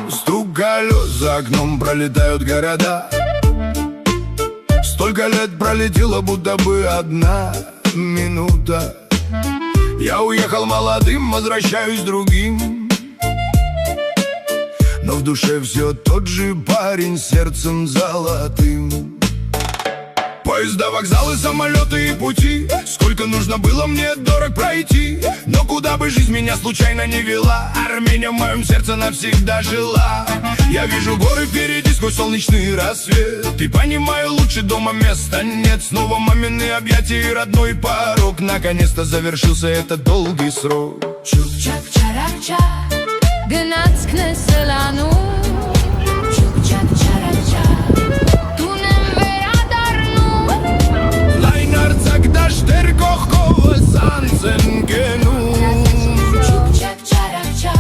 Стук колес за окном, пролетают города. Столько лет пролетело, будто бы одна минута. Я уехал молодым, возвращаюсь другим, но в душе все тот же парень с сердцем золотым. Поезда, вокзалы, самолеты и пути, сколько нужно было мне дорог пройти. Но куда бы жизнь меня случайно не вела, Армения в моем сердце навсегда жила. Я вижу горы впереди сквозь солнечный рассвет, и понимаю, лучше дома места нет. Снова мамины объятия и родной порог. Наконец-то завершился этот долгий срок. Чук-чак-чарак-ча, гнацкне селану. Чук-чак-чарак-ча, տունեմ վերադառնում. Լայնարձակ դաշտեր կողքովս անց են գնում. Чук-чак-чарак-ча,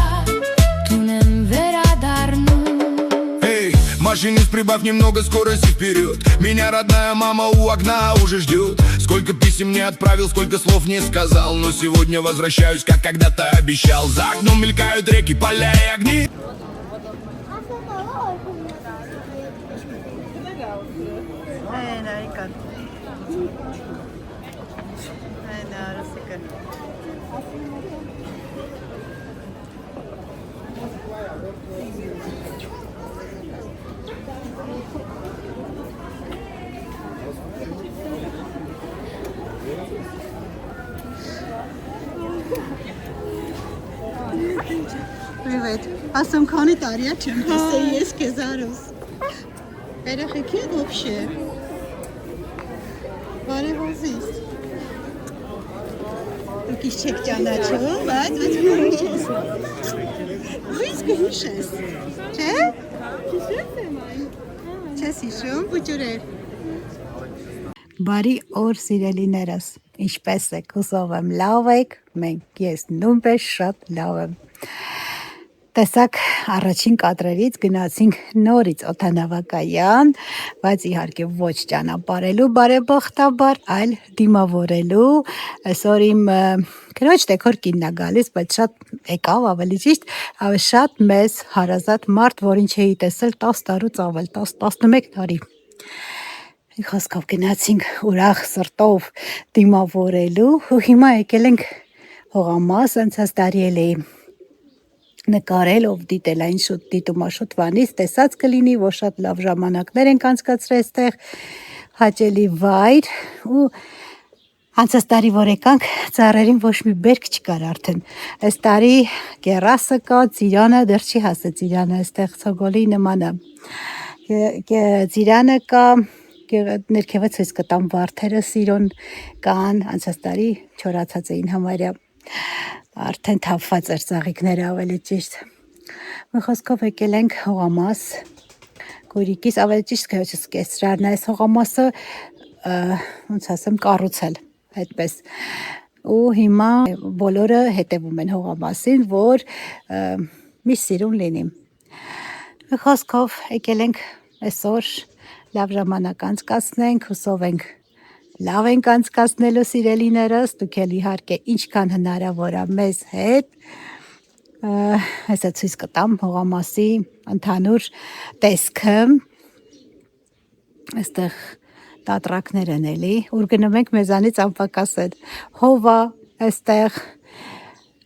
տունեմ վերադառնում. Эй, машинист, прибавь немного скорости вперед. Меня родная мама у окна уже ждет. Сколько писем не отправил, сколько слов не сказал, но сегодня возвращаюсь, как когда-то обещал. За окном мелькают реки, поля и огни. Привет. Ասում քանի տարի է չեմ տեսել ես քեզ արուս։ Երեխեքի եք вообще։ Բարեհոզից։ Դուք ինչ չեք ճանաչում, բայց ուրիշ ես։ Ույս կհիշես։ Չէ՞։ Հիշես եմ այն։ Չես հիշում, բուջուրեր։ Բարի օր սիրելիներս, ինչպես եք, հուսով եմ լավ եք, մենք ես նույնպես շատ լավ եմ։ Տեսակ առաջին կադրերից գնացինք նորից օդանավակայան, բայց իհարկե ոչ ճանապարհելու բարեբախտաբար, այլ դիմավորելու։ Այսօր իմ քրոջ դեկոր կինն է գալիս, բայց շատ եկավ, ավելի ճիշտ, շատ մեծ հարազատ մարդ, որին չէի տեսել 10 տարուց ավել, 10-11 տարի։ Խոսքով գնացինք ուրախ սրտով դիմավորելու, ու հիմա եկել ենք հողամաս, անցած տարի էլ էի նկարել, ով դիտել այն շուտ դիտումաշուտվանից, տեսած կլինի, որ շատ լավ ժամանակներ ենք անցկացրել այստեղ, հաճելի վայր, ու անցած տարի որ եկանք, ծառերին ոչ մի բերք չկար արդեն, այս տարի կեռասը կա, ծիրանը դեռ չի հասել, ծիրանը այստեղ ցոգոլի նման է, ծիրանը կա, ներքևը ցույց կտամ վարդերը սիրուն կան, անցած տարի չորացած էին համարյա, արդեն թափված էր ծաղիկները ավելի ճիշտ։ Մի խոսքով եկել ենք հողամաս, Գորիկից ավելի ճիշտ քեզ կեսրարն է այս հողամասը, ոնց ասեմ, կառուցել, այդպես։ Ու հիմա բոլորը հետևում են հողամասին, որ միշտ սիրուն լինի։ Մի խոսքով եկել ենք այսօր լավ ժամանակ անցկացնենք, հուսով ենք լավ ենք անցկացնելու սիրելիներս, դուք էլ իհարկե ինչքան հնարավոր է մեզ հետ, հեսա ցույց կտամ հողամասի ընդհանուր տեսքը, այստեղ տատրակներ են էլի, ուր գնում ենք մեզանից անպակաս են, հովա, այստեղ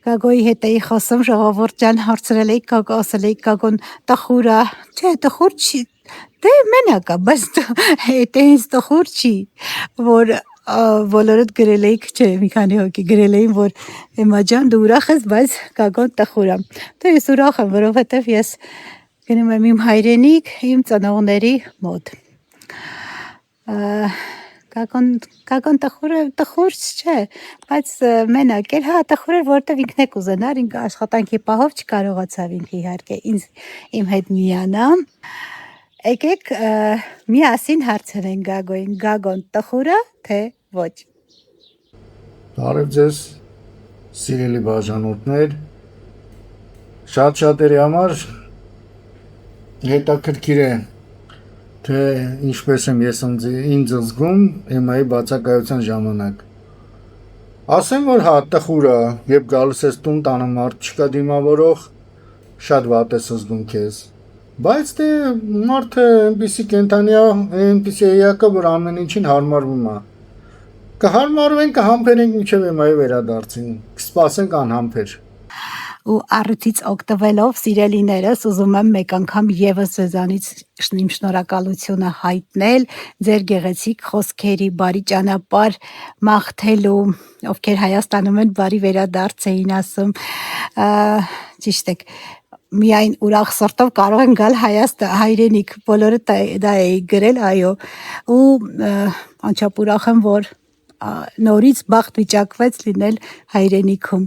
Գագոյի հետ էի խոսում, ժողովուրդ ջան հարցրել էի, Գագո ասել էի, Գագոն տխուր է, չէ, տխուր չի, դե մենակ է, բայց հետ ինձ տխուր չի, որ բոլորդ գրել էիք, չէ, մի քանի հոգի գրել էին, որ Էմա ջան դու ուրախ ես, բայց Գագոն տխուր է, դե ես ուրախ եմ, որովհետև ես գնում եմ իմ հայրենիք, իմ ծնողների մոտ, Գագոն տխուր չէ, բայց մենակ էլ, հա, տխուր էր, որովհետև ինքն է կուզենար, ինքը աշխատանքի պահով չկարողացավ ինքը իհարկե իմ հետ միանա, եկեք միասին հարցրենք Գագոյին, Գագոն տխուր է, թե ոչ։ Բարև ձեզ, սիրելի բաժանորդներ, շատ-շատերի համար հետաքրքիր է, թե ինչպես եմ ես ինձ զգում Էմայի բացակայության ժամանակ։ Ասեմ, որ հա տխուր է, երբ գալիս ես տուն տանը մարդ չկա դիմավորող, շատ վատ է զգում քեզ։ Բայց դե մարդը այնպեսի կենթանի է, այնպեսի էակը, որ ամեն ինչին հարմարվում է։ Կհարմարվենք, կհամբերենք մինչև էմայի վերադարձին, կսպասենք անհամբեր։ Ու առիթից օգտվելով սիրելիներս ուզում եմ մեկ անգամ եւս ձեզանից իմ շնորհակալությունը հայտնել ձեր գեղեցիկ խոսքերի բարի ճանապարհ մաղթելու, ովքեր Հայաստանում են բարի վերադարձ էին ասում, ճիշտ է, միայն ուրախ սրտով կարող են գալ հայրենիք, բոլորը դա էի գրել, այո, ու անչափ ուրախ եմ, որ նորից բախտ վիճակվեց լինել հայրենիքում։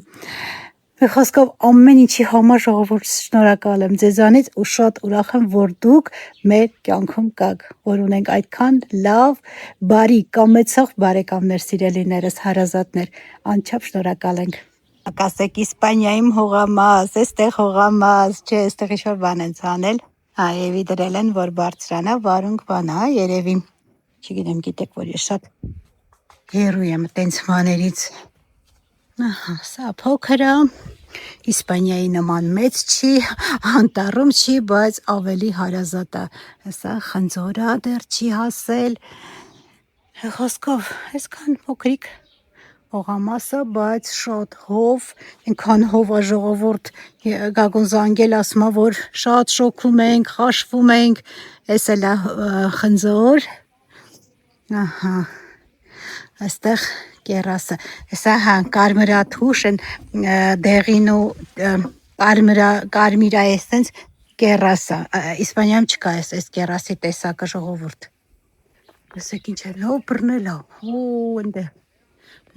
Խոսքով ամեն ինչի համար ժողովուրդ շնորհակալ եմ ձեզանից ու շատ ուրախ եմ, որ դուք մեր կյանքում կաք, որ ունենք այդքան լավ, բարի, կամեցող բարեկամներ, սիրելիներս, հարազատներ, անչափ շնորհակալ ենք։ Կասեք Իսպանիայում հողամաս, այստեղ հողամաս, չէ, այստեղ ինչ-որ բան են ցանել, երևի դրել են, որ բարձրանա, վարունգ բան է, երևի, չգիտեմ, գիտեք, որ ես շատ հեռու եմ տենց բաներից։ Ահա, սա փոքր է, Իսպանիայի նման մեծ չի, անտառում չի, բայց ավելի հարազատ է։ Սա խնձոր է, դեռ չի հասել։ Խոսքով, այսքան փոքրիկ հողամասը, բայց շատ հով, այնքան հով է ժողովուրդ, Գագոն զանգել ասում է, որ շատ շոքում ենք, խաշվում ենք, էս էլ է խնձոր։ Ահա, այստեղ կերասը, սա հա կարմրաթուշ են դեղին ու կարմիրա էսենց կերասը, Իսպանիայում չկա այս կերասի տեսակը ժողովուրդ։ Տեսեք ինչ է լավ բռնել է, ընդ է,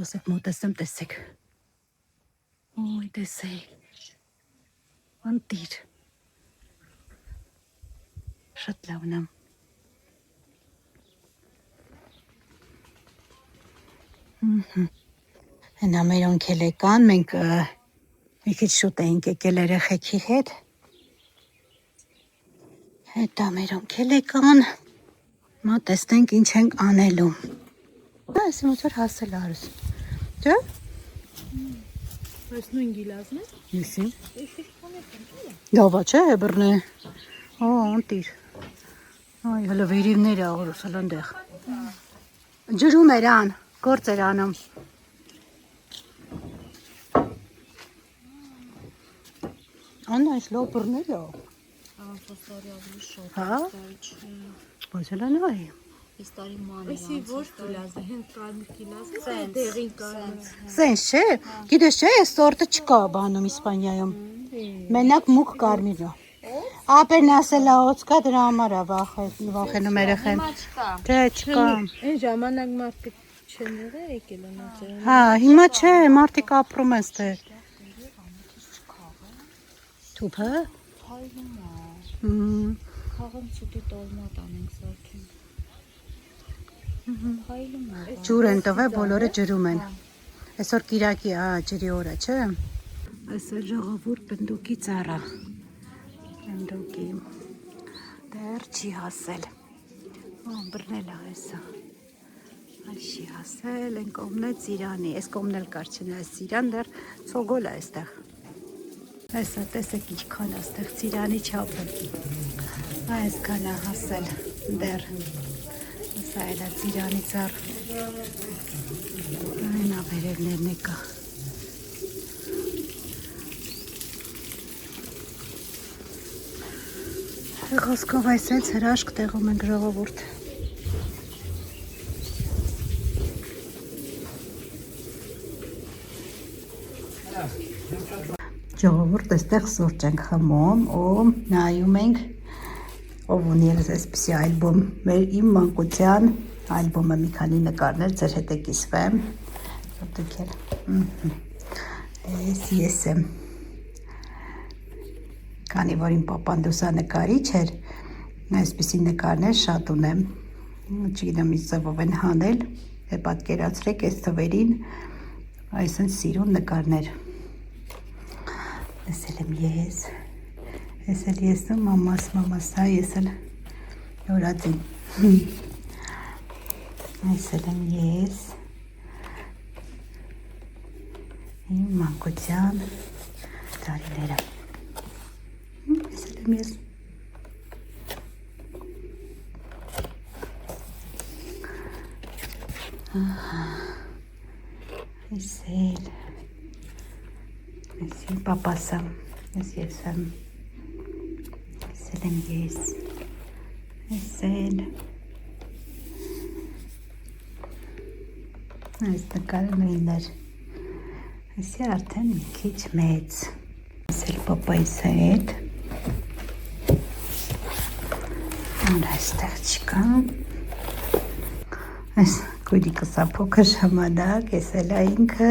ոսեք մոտեցեմ տեսեք, տեսեք, անտիր, շատ լավն է։ Հենա մեր օնքելեկան, մենք մի քիչ շուտ էինք եկել երեխեքի հետ, հետա մեր օնքելեկան, մա տեսնենք ինչ ենք անելու, այս ոնց որ հասել արուս, չէ՞։ Այս նույն գիլազն է։ Իսի։ Լավա չէ բռնե, անտիր, այ հլը վերիվներ է աղորս հլը ընդեղ, ջրում էր ան, գործ էր անում։ Աննա այս լավ բռնել է։ Ֆոսֆորի ավելի շոտ։ Հա։ Բայց հլը նայ։ Այս տարի ման է։ Էսի ոչ գիլազը, հենց կարմիր գիլազը, դեղին կարմիր։ Սենց չէ, գիտես չէ, այս սորտը չկա բանում Իսպանիայում։ Մենակ մուգ կարմիրն է։ Ապերն ասել է օծկա դրա համար է վախենում երեխեն։ Չէ, չկա։ Այն ժամանակ մարդիկ չեն եղել եկել են այդտեղ։ Հա, հիմա չէ, մարդիկ ապրում են ստեղ։ Թուփը։ Փայլում է։ Խաղում ցուտի տոլմատ անենք սարքին։ Փայլում է։ Ջուր են տվել, բոլորը ջրում են։ Այսօր Կիրակի է, ջրի օրը, չէ։ Այսօր ժողովուրդ բնդուկի ծառա։ Բնդուկի։ Դեռ չի հասել։ Բռնել է այսա։ Այս չի հասել, են կողմն է ծիրանի, այս կողմն էլ կար չնա, այս ծիրան դեռ ցոգոլ է այստեղ։ Այսա տեսեք ինչքան է այստեղ ծիրանի չափը։ Այսքան է հասել դեռ։ Սա էլ է ծիրանի ծառ։ Այն ավերևներն է կա։ Խոսքով այսենց հրաշք տեղում ենք ժողովուրդ։ Ժողովուրդ այստեղ սուրճ ենք խմում ու նայում ենք, ով ունի այսպիսի ալբոմ, իմ մանկության ալբոմը մի քանի նկարներ ձեր հետ է կիսվեմ, դուք էլ, ես եմ, քանի որ իմ պապան լուսանկարիչ էր, այսպիսի նկարներ շատ ունեմ, չգիտեմ ինչ ձևով են հանել, պատկերացրեք այս թվերին, այսինքն սիրուն նկարներ։ Ես էլ եմ ես, ես էլ ես ու մամաս, հա ես էլ հորածին, ես էլ եմ ես, Իմ մանկության տարիները։ Տեսել եմ ես։ Տեսել։ Տեսել պապասը։ Ես եմ։ Տեսել եմ ես։ Տեսել։ Այս նկարը նույնն էր։ Այսի արդեն մի քիչ մեծ։ Տեսել պապայիս հետ։ Որ այստեղ չկա։ Այս գույրիկս է փոքր ժամանակ, ես էլ է ինքը։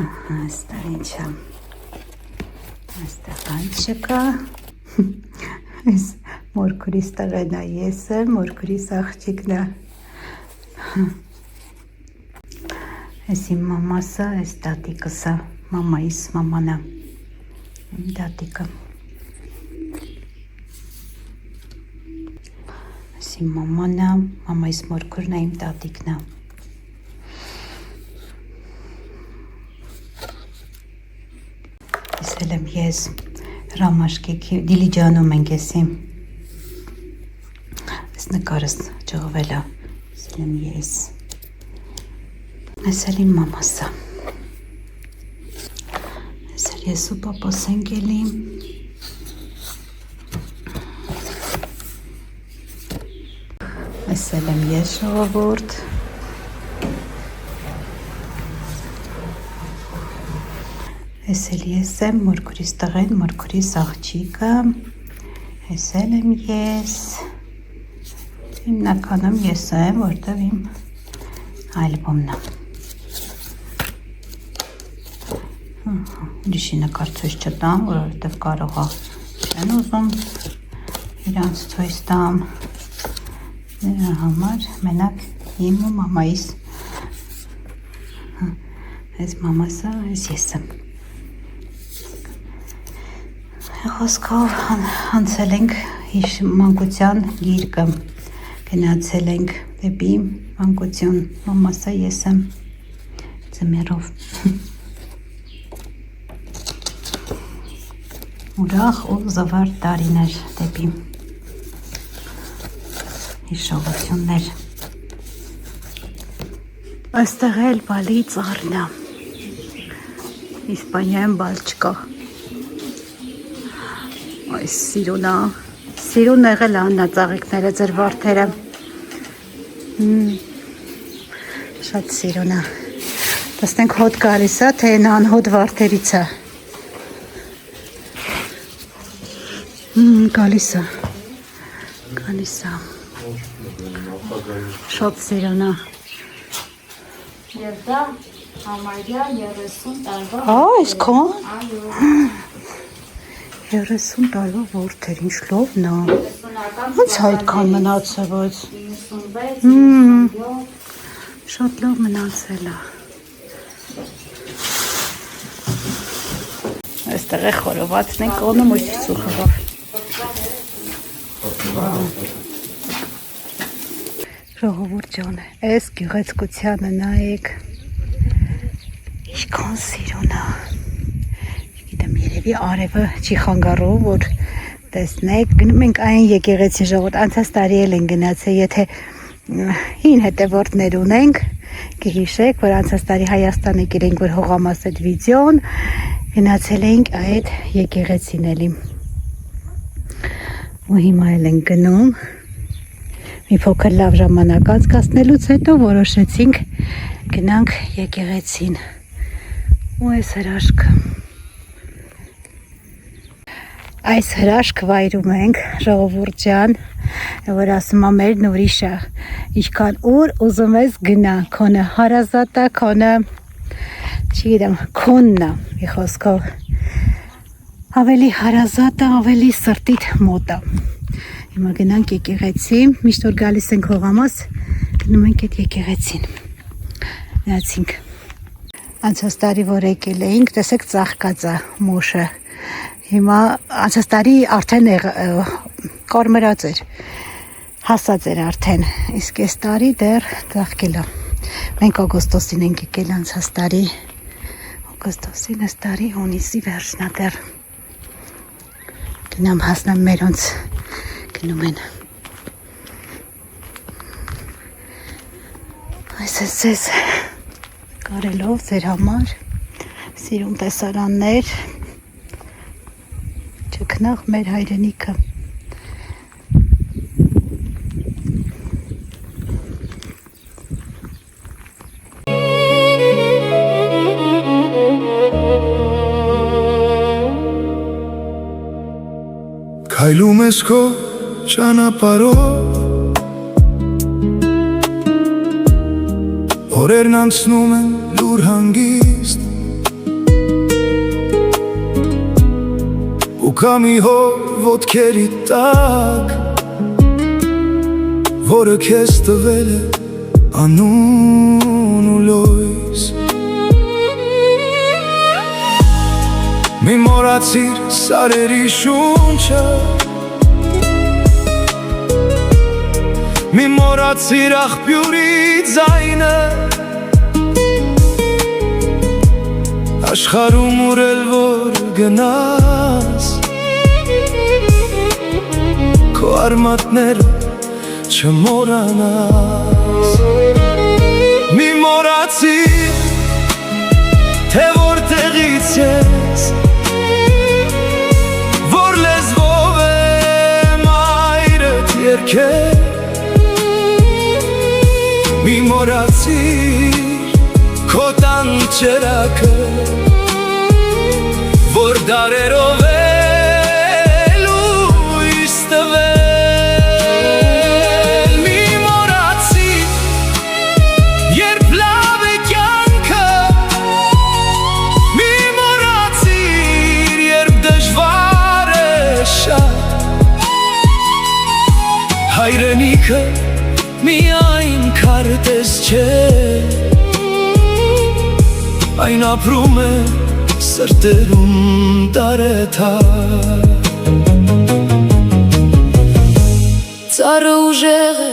Ահա, այստեղ ինչ է։ Այստեղ այն չկա։ Այս մորքուրիս տղեն է ես եմ, մորքուրիս աղջիկն է։ Այս իմ մամասը, այս տատիկս է, մամայիս մաման է, իմ տատիկը։ Այս իմ մաման է, մամայիս մորքուրն է, իմ տատիկն է։ Տեսել եմ ես, Ռամաշկեքի, Դիլիջանում ենք եսի։ Այս նկարս ճղվել է, տեսել եմ ես։ Այս էլ իմ մամասը։ Այս էլ ես ու պապաս ենք էլի։ Այս էլ եմ ես ժողովուրդ։ Այս էլ ես եմ, մորքուրիս տղեն, մորքուրիս աղջիկը։ Այս էլ եմ ես։ Հիմնականում ես եմ, որտև իմ ալբոմն է։ Ուրիշի նկար ցույց չտամ, որովհետև կարող է չեն ուզում իրանց ցույց տամ։ Նրա համար մենակ իմ ու մամայիս։ Այս մամասը, այս ես եմ։ Խոսքով անցել ենք մանկության գիրկը, գնացել ենք դեպի մանկություն, մամասը ես եմ ձմեռով։ Ուրախ ու զվարթ տարիներ դեպի հիշողություններ։ Այստեղ էլ բալի ծառն է։ Իսպանիայում բալ չկա։ Այս սիրունա։ Սիրուն եղել է աննա ծաղիկները ձեր վարդերը։ Շատ սիրուն է։ Տեսնենք հոտ գալիս է, թե նա անհոտ վարդերից է։ Գալիս է։ Գալիս է։ Շատ սիրուն է։ Եվ դա համարյա 30 տարվա։ Այսքան։ 30 տարվա որդեր, ինչ լովն է։ Ոնց այդքան մնացել է։ 96, Շատ լավ մնացել է։ Այստեղ է խորովածն ենք անում ու ծուխով։ Ժողովուրդ ջան, այս գեղեցկությանը նայեք։ Ինչքան սիրուն է։ Գիտեմ, երևի արևը չի խանգարում, որ տեսնեք, գնում ենք այն եկեղեցի ժողովուրդ, անցած տարի էլ են գնացել, եթե հին հետևորդներ ունենք, կհիշեք, որ անցած տարի Հայաստան եկել ենք, որ հողամաս այդ վիդեոն, գնացել ենք այդ եկեղեցին էլի։ Ու հիմա էլ ենք գնում, մի փոքր լավ ժամանակ անցկացնելուց հետո որոշեցինք գնանք եկեղեցին։ Ու այս հրաշքը։ Այս հրաշք վայրում ենք, ժողովուրդ ջան, որ ասում է մերն ուրիշը, ինչքան ուր ուզում ես գնա, քոնը հարազատը, քոնը, չգիտեմ, քոնն է, մի խոսքով, ավելի հարազատը, ավելի սրտիդ մոտը։ Հիմա գնանք եկեղեցի, միշտ որ գալիս ենք հողամաս, գնում ենք այդ եկեղեցին։ Նայեցինք։ Անցած տարի որ եկել էինք, տեսեք ծաղկած է մոշը։ Հիմա անցած տարի արդեն կարմրած էր, հասած էր արդեն, իսկ այս տարի դեռ ծաղկել է։ Մենք օգոստոսին ենք եկել անցած տարի։ Օգոստոսին այս տարի հունիսի վերջն է դեռ։ Գնամ հասնեմ մերոնց գնում են։ Այսպես կարելով ձեր համար սիրուն տեսարաններ չքնաղ մեր հայրենիքը։ Քայլում ես քո ճանապարհով Օրերն անցնում են լուր հանգիստ Ու կամի հոր ոտքերի տակ Որը քեզ տվել է անուն ու լույս Մի մոռացիր սարերի շունչը Մի մոռացիր աղբյուրի ձայնը Աշխարհում ուր էլ որ գնաս Քո արմատները չմոռանաս Մի մոռացիր թե որտեղից ես Որ լեզվով եմ այրդ երգել Մի մոռացիր քո տան ճրագը Որ դարերով է լույս տվել Մի մոռացիր երբ լավ է կյանքը Մի մոռացիր երբ դժվար է շատ Հայրենիքը միայն քարտեզ չէ Այն ապրում է սրտերում տարեթար Ծառը ուժեղը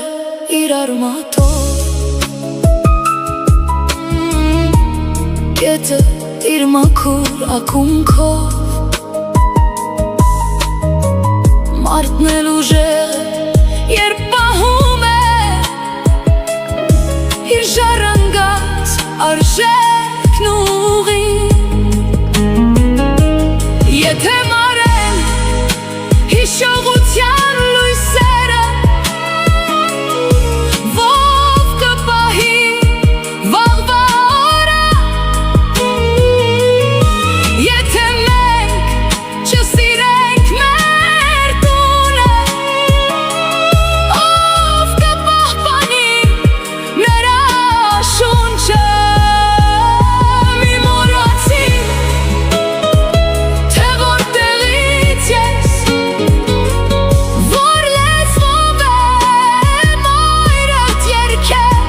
իր արմատով Գետը իր մաքուր ակունքով Մարդն էլ ուժեղը երբ պահում է Իր ժառանգած արժեքն ուղին Եթե մարեն հիշողության լույսերը Ով կպահի վաղվա օրը Եթե մենք չսիրենք մեր տունը Ով կպահպանի նրա շունչը Մի մոռացիր թե որտեղից ես Որ լեզվով եմ այրդ երգել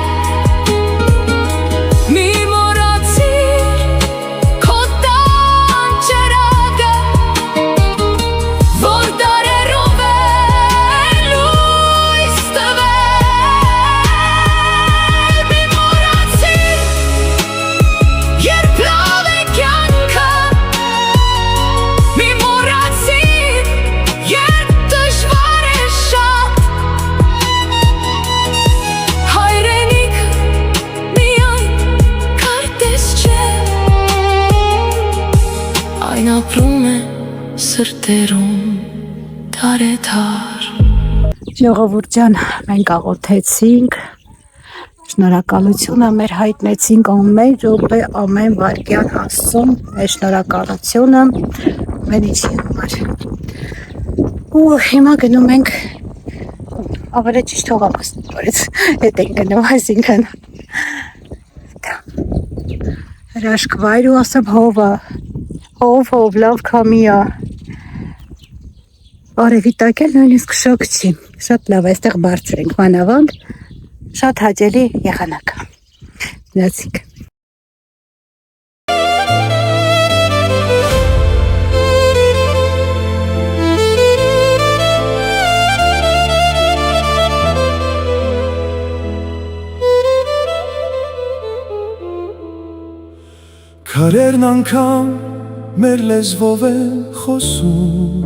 Մի մոռացիր քո տան ճրագը Որ դարերով է լույս տվել Մի մոռացիր երբ լավ է կյանքը Մի մոռացիր երբ դժվար է շատ Հայրենիքը միայն քարտեզ չէ Այն ապրում է սրտերում տարեթար Ժողովուրդ ջան, մենք աղոթեցինք, շնորհակալությունը մեր հայտնեցինք ամեն րոպե, ամեն վայրկյան Աստծուն, մեր շնորհակալությունը ամեն ինչի համար։ Ու հիմա գնում ենք ավելի ճիշտ հողամասնորից հետ ենք գնում, այսինքն հրաշք վայր ու ասեմ հովը, հով, լավ քամիա Արևի տակ էլ նույնիսկ շոկ չի, շատ լավ, այստեղ բարձր ենք, մանավանդ, շատ հաճելի եղանակ է, նացինք։ Քարերն անգամ մեր լեզվով են խոսում,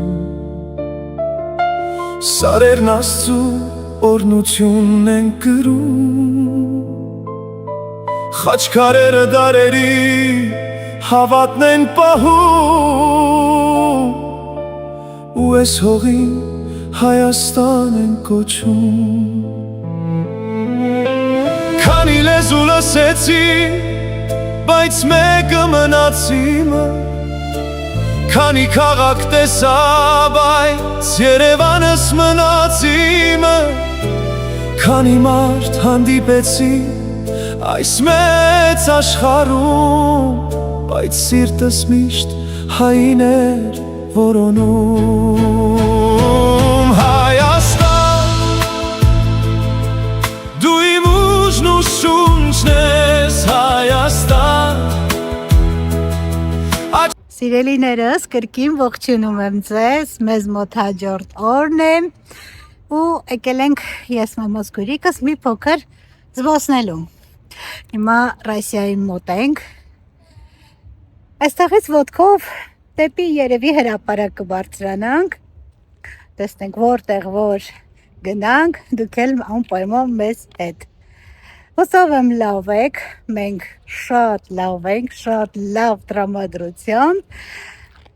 սարերն Աստծու օրնությունն են կրում, խաչքարերը դարերի հավատն են պահում, ու ես հողին Հայաստան են կոչում։ Քանի լեզու լսեցի, բայց մեկը մնաց իմը, քանի քաղաք տեսա, բայց Երևանս մնաց իմը, քանի մարդ հանդիպեցի այս մեծ աշխարհում, բայց սիրտս միշտ հային էր որոնում։ Հայաստան, դու իմ ուժն ու շունչն ես, Հայաստան։ Սիրելիներս, կրկին ողջունում եմ ձեզ, մեզ մոտ հաջորդ օրն է ու եկել ենք ես մամոս գուրիկս մի փոքր զբոսնելու։ Հիմա Ռասիայի մոտ ենք։ Այստեղից ոտքով դեպի երևի հրապարակ կբարձրանանք, տեսնենք որտեղ որ գնանք, դուք էլ անպայման մեզ հետ։ Հուսով եմ լավ եք, մենք շատ լավ ենք, շատ լավ տրամադրությամբ,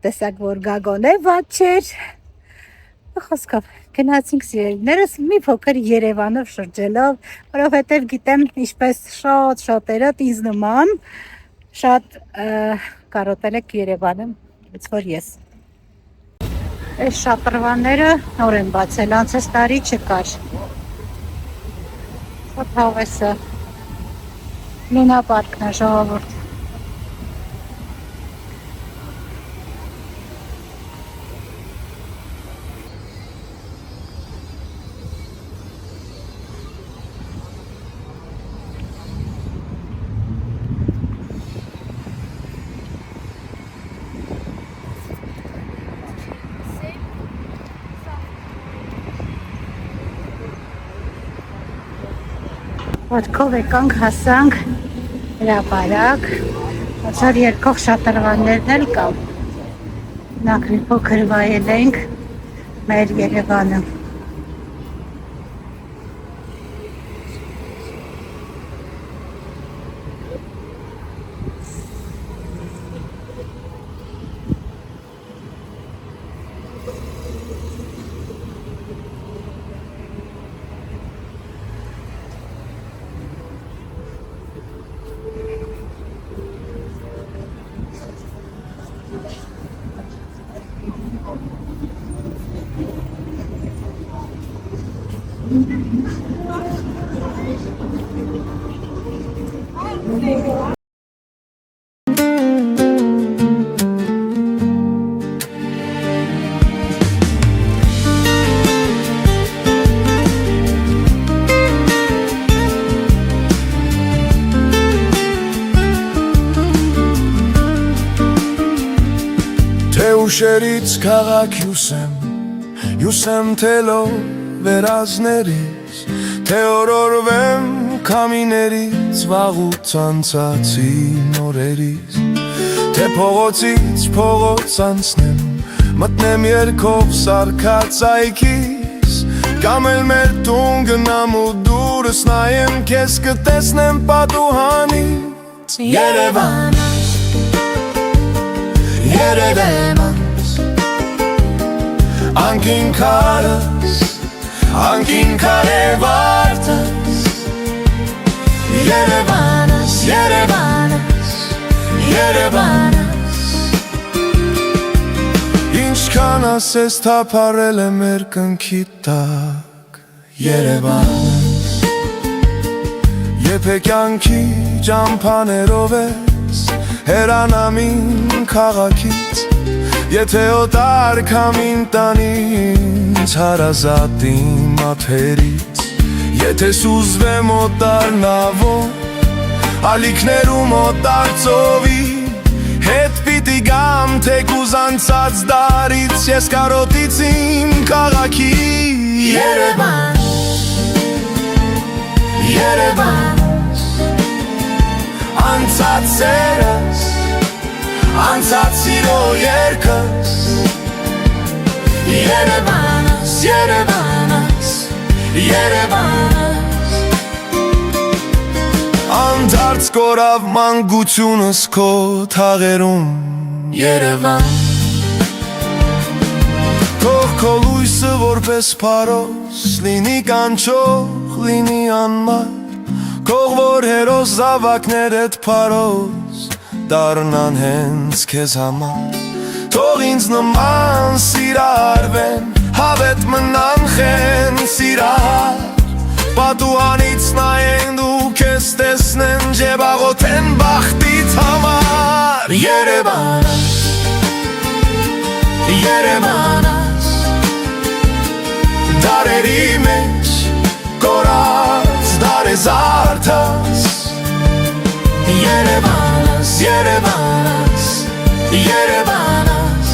տեսակ որ գագոն է վատ չէր, խոսքով գնացինք սիրելիներս մի փոքր Երևանով շրջելով, որովհետև գիտեմ ինչպես շատերդ ինձ նման շատ կարոտել եք Երևանը, ոնց որ ես։ Այս շատրվանները նոր են բացել, անցած տարի չկար։ Շատ հավեսը Լունապարկն է, ժողովուրդ։ Ոտքով եկանք, հասանք հրապարակ, ոցար երկող շատրվաններն էլ կան, նախ մի փոքր վայել ենք մեր Երևանը։ Ուշերից քաղաք յուսեմ թելով վերածներից, թե օրորվեմ քամիներից վաղուց անցածի նորերից, թե փողոցից փողոց անցնեմ, մտնեմ երկով սարքած այգիս, կամ էլ մեր տուն գնամ ու դուրս նայեմ քեզ կտեսնեմ պատուհանից։ Երևան, Երևան Անկին քարս, անկին կարևարտս, Երևանս, Երևանս, Երևանս Ինչքան ասես թափառել է մեր կնքի տակ, Երևանս Եփե կյանքի ճամփաներով ես հերանամին քաղաքից, եթե օտար քամին տանի ինձ հարազատ իմ ափերից, եթե սուզվեմ օտար նավով, ալիքներում օտար ծովի, հետ պիտի գամ թեկուզ անցած դարից, ես կարոտից իմ քաղաքի։ Երևան, Երևան, անցած սերս, անցած սիրո երկս Երևանս, Երևանս, Երևանս Անդարձ կորավ մանկությունս քո թաղերում Երևան Թող քո լույսը որպես փարոս լինի կանչող, լինի անմար Քող որ հերոս զավակներդ փարոս դառնան հենց քեզ համար Թող ինձ նման սիրարվեն, հավետ մնան խեն սիրահար Պատուհանից նայեն դու քեզ տեսնեն, ջեբաղոթեն բախտից համար Երևանս, Երևանս Դարերի մեջ կորած դարեզարդաս Երևանս, Երևանս, Երևանս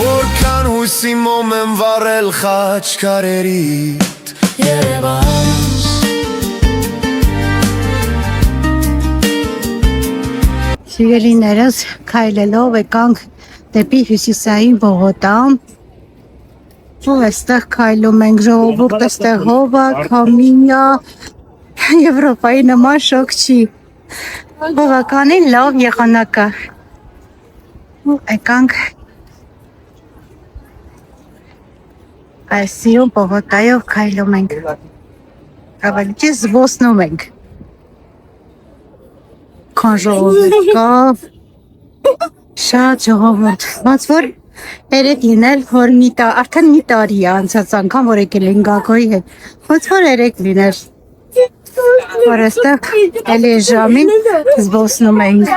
Որքան հույսի մոմ եմ վառել խաչքարերիդ Երևանս Սիրելիներս քայլելով եկանք դեպի հյուսիսային բողոտամ ու այստեղ քայլում ենք ժողովուրդ այստեղ հովա, քամինյա Եվրոպայի նման շոկ չի բավականին լավ եղանակը ու եկանք այս սիրուն բողոտայով քայլում ենք ավելի ճիշտ զբոսնում ենք քան ժողովուրդ կա շատ ժողովուրդ ոնց որ երեք լինել որ արդեն մի տարի է անցած անգամ որ եկել են Գագոյի հետ ոնց որ երեք լինել որ այստեղ էլի ժամին զբոսնում ենք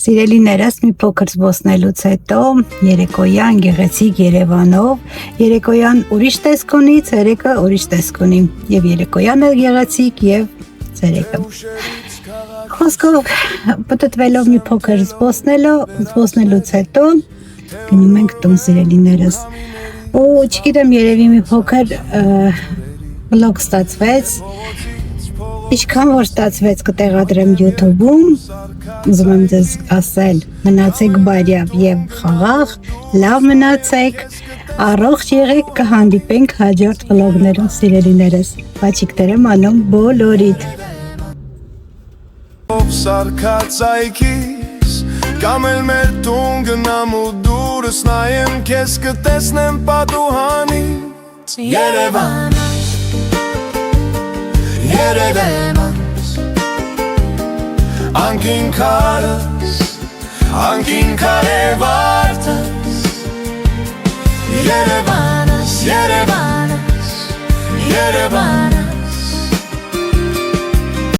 Սիրելիներս մի փոքր զբոսնելուց հետո երեկոյան գեղեցիկ Երևանով երեկոյան ուրիշ տեսք ունի, ցերեկը ուրիշ տեսք ունի եւ երեկոյանը գեղեցիկ եւ ցերեկը Խոսքով պատտվելով մի փոքր զբոսնելուց հետո գնում ենք տուն սիրելիներս ու չգիտեմ երևի մի փոքր վլոգ ստացվեց Ինչքան որ ստացվեց կտեղադրեմ YouTube-ում, ուզում եմ ձեզ ասել, մնացեք բարյավ եւ խաղաղ, լավ մնացեք, առողջ եղեք, կհանդիպենք հաջորդ վլոգներում սիրելիներս, բաչիկներ եմ անում բոլորիդ։ Սարքած այքիս, կամ էլ մեր տուն գնամ ու դուրս նայեմ քեզ կտեսնեմ պատուհանից Երևան Երևանս Անկին քարս Անկին կարևարտս Երևանս Երևանս Երևանս